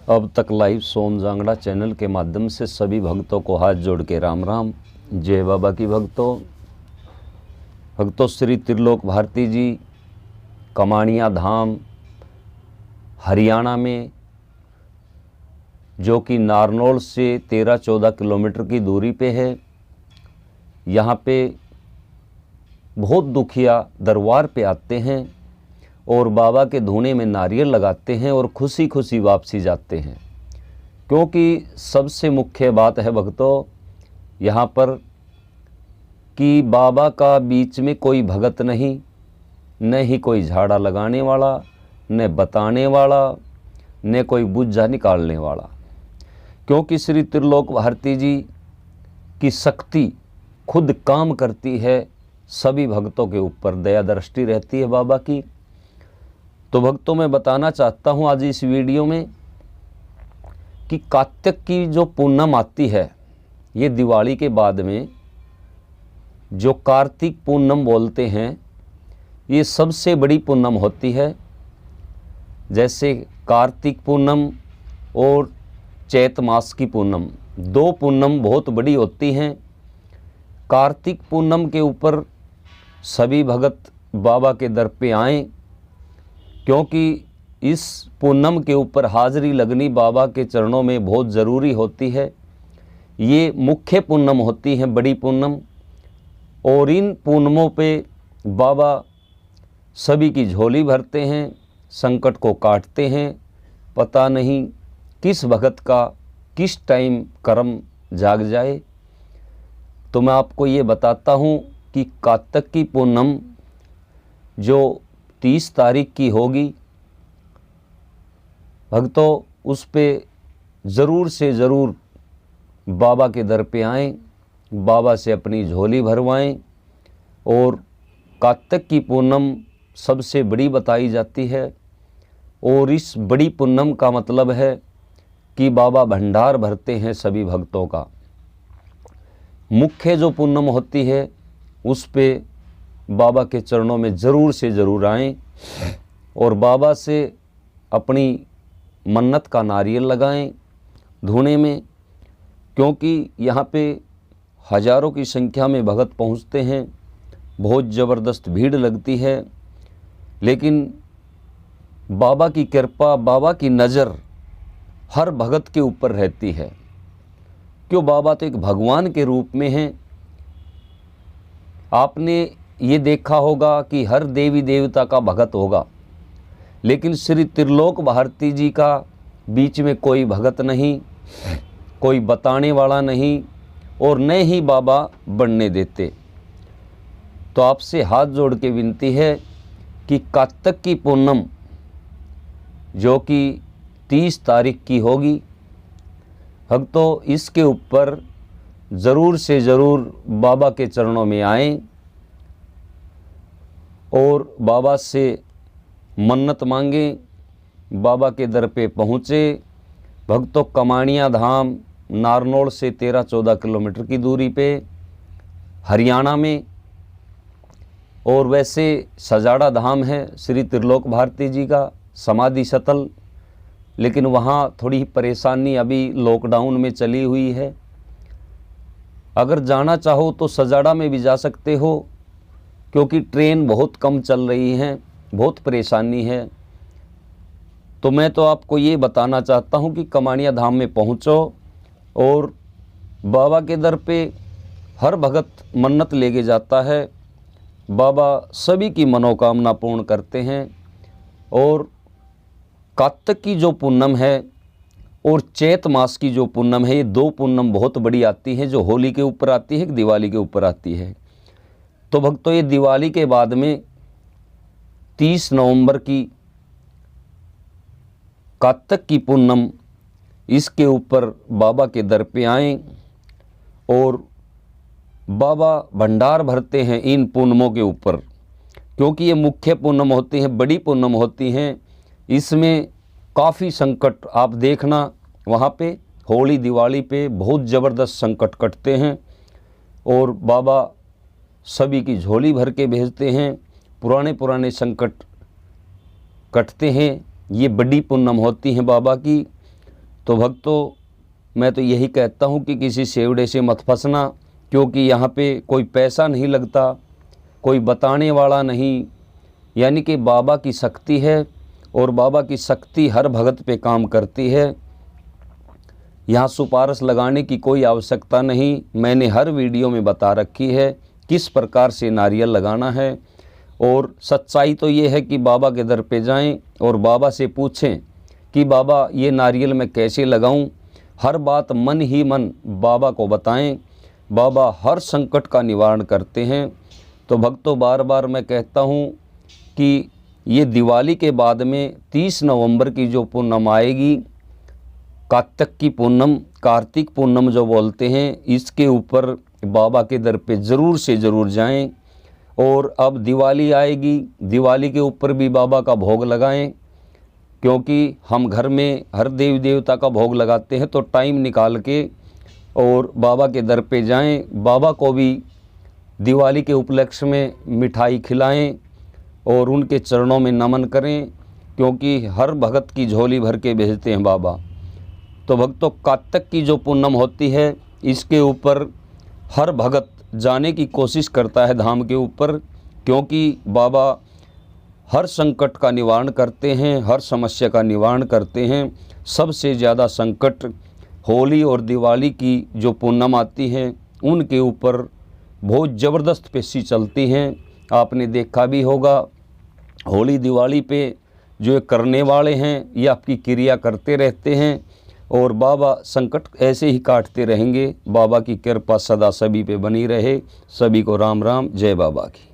अब तक लाइव सोम जांगड़ा चैनल के माध्यम से सभी भक्तों को हाथ जोड़ के राम राम। जय बाबा की भक्तों श्री त्रिलोक भारती जी कमाणिया धाम हरियाणा में, जो कि नारनौल से 13-14 किलोमीटर की दूरी पे है। यहाँ पे बहुत दुखिया दरबार पे आते हैं और बाबा के धूने में नारियल लगाते हैं और खुशी खुशी वापसी जाते हैं। क्योंकि सबसे मुख्य बात है भक्तों यहाँ पर कि बाबा का बीच में कोई भगत नहीं, न ही कोई झाड़ा लगाने वाला, न बताने वाला, न कोई बुझा निकालने वाला। क्योंकि श्री त्रिलोक भारती जी की शक्ति खुद काम करती है, सभी भक्तों के ऊपर दया दृष्टि रहती है बाबा की। तो भक्तों मैं बताना चाहता हूँ आज इस वीडियो में कि कार्तिक की जो पूनम आती है, ये दिवाली के बाद में जो कार्तिक पूनम बोलते हैं, ये सबसे बड़ी पूनम होती है। जैसे कार्तिक पूनम और चैत मास की पूनम, दो पूनम बहुत बड़ी होती हैं। कार्तिक पूनम के ऊपर सभी भगत बाबा के दर पे आएँ, क्योंकि इस पूनम के ऊपर हाजिरी लगनी बाबा के चरणों में बहुत ज़रूरी होती है। ये मुख्य पूनम होती हैं, बड़ी पूनम, और इन पूनमों पे बाबा सभी की झोली भरते हैं, संकट को काटते हैं। पता नहीं किस भगत का किस टाइम कर्म जाग जाए। तो मैं आपको ये बताता हूँ कि कार्तिक की पूनम जो 30 तारीख की होगी भक्तों, उस पे ज़रूर से ज़रूर बाबा के दर पे आएँ, बाबा से अपनी झोली भरवाएं। और कार्तिक की पूनम सबसे बड़ी बताई जाती है, और इस बड़ी पूनम का मतलब है कि बाबा भंडार भरते हैं सभी भक्तों का। मुख्य जो पूनम होती है उस पे बाबा के चरणों में ज़रूर से ज़रूर आएं और बाबा से अपनी मन्नत का नारियल लगाएं धूने में। क्योंकि यहाँ पे हज़ारों की संख्या में भगत पहुँचते हैं, बहुत ज़बरदस्त भीड़ लगती है, लेकिन बाबा की कृपा, बाबा की नज़र हर भगत के ऊपर रहती है। क्यों, बाबा तो एक भगवान के रूप में हैं। आपने ये देखा होगा कि हर देवी देवता का भगत होगा, लेकिन श्री त्रिलोक भारती जी का बीच में कोई भगत नहीं, कोई बताने वाला नहीं, और न ही बाबा बनने देते। तो आपसे हाथ जोड़ के विनती है कि कार्तिक की पूनम जो कि 30 तारीख की होगी भक्तों, इसके ऊपर ज़रूर से ज़रूर बाबा के चरणों में आएं और बाबा से मन्नत मांगें, बाबा के दर पे पहुँचे। भक्तों, कमाणिया धाम नारनौल से 13-14 किलोमीटर की दूरी पे हरियाणा में, और वैसे सजाड़ा धाम है श्री त्रिलोक भारती जी का समाधि स्थल, लेकिन वहाँ थोड़ी परेशानी अभी लॉकडाउन में चली हुई है। अगर जाना चाहो तो सजाड़ा में भी जा सकते हो, क्योंकि ट्रेन बहुत कम चल रही हैं, बहुत परेशानी है। तो मैं तो आपको ये बताना चाहता हूँ कि कमाणिया धाम में पहुँचो और बाबा के दर पे हर भगत मन्नत लेके जाता है, बाबा सभी की मनोकामना पूर्ण करते हैं। और कार्तिक की जो पूनम है और चैत मास की जो पूनम है, ये दो पूनम बहुत बड़ी आती हैं, जो होली के ऊपर आती है, दिवाली के ऊपर आती है। तो भक्तों, ये दिवाली के बाद में 30 नवंबर की कार्तिक की पूनम, इसके ऊपर बाबा के दर पे आएँ और बाबा भंडार भरते हैं इन पूनमों के ऊपर। क्योंकि ये मुख्य पूनम होती हैं, बड़ी पूनम होती हैं, इसमें काफ़ी संकट आप देखना, वहाँ पे होली दिवाली पे बहुत ज़बरदस्त संकट कटते हैं और बाबा सभी की झोली भर के भेजते हैं, पुराने संकट कटते हैं। ये बड़ी पूनम होती हैं बाबा की। तो भक्तों, मैं तो यही कहता हूँ कि किसी सेवड़े से मत फंसना, क्योंकि यहाँ पे कोई पैसा नहीं लगता, कोई बताने वाला नहीं। यानी कि बाबा की शक्ति है और बाबा की शक्ति हर भगत पे काम करती है। यहाँ सुपारस लगाने की कोई आवश्यकता नहीं। मैंने हर वीडियो में बता रखी है किस प्रकार से नारियल लगाना है। और सच्चाई तो ये है कि बाबा के दर पे जाएं और बाबा से पूछें कि बाबा ये नारियल मैं कैसे लगाऊं। हर बात मन ही मन बाबा को बताएं। बाबा हर संकट का निवारण करते हैं। तो भक्तों, बार बार मैं कहता हूँ कि ये दिवाली के बाद में 30 नवंबर की जो पूनम आएगी, कार्तिक की पूनम, कार्तिक पूनम जो बोलते हैं, इसके ऊपर बाबा के दर पे ज़रूर से ज़रूर जाएं। और अब दिवाली आएगी, दिवाली के ऊपर भी बाबा का भोग लगाएं, क्योंकि हम घर में हर देवी देवता का भोग लगाते हैं। तो टाइम निकाल के और बाबा के दर पे जाएं, बाबा को भी दिवाली के उपलक्ष्य में मिठाई खिलाएं और उनके चरणों में नमन करें, क्योंकि हर भगत की झोली भर के भेजते हैं बाबा। तो भक्तों, कार्तिक की जो पूनम होती है, इसके ऊपर हर भगत जाने की कोशिश करता है धाम के ऊपर, क्योंकि बाबा हर संकट का निवारण करते हैं, हर समस्या का निवारण करते हैं। सबसे ज़्यादा संकट होली और दिवाली की जो पूनम आती हैं, उनके ऊपर बहुत ज़बरदस्त पेशी चलती हैं। आपने देखा भी होगा, होली दिवाली पे जो करने वाले हैं ये आपकी क्रिया करते रहते हैं और बाबा संकट ऐसे ही काटते रहेंगे। बाबा की कृपा सदा सभी पे बनी रहे। सभी को राम राम, जय बाबा की।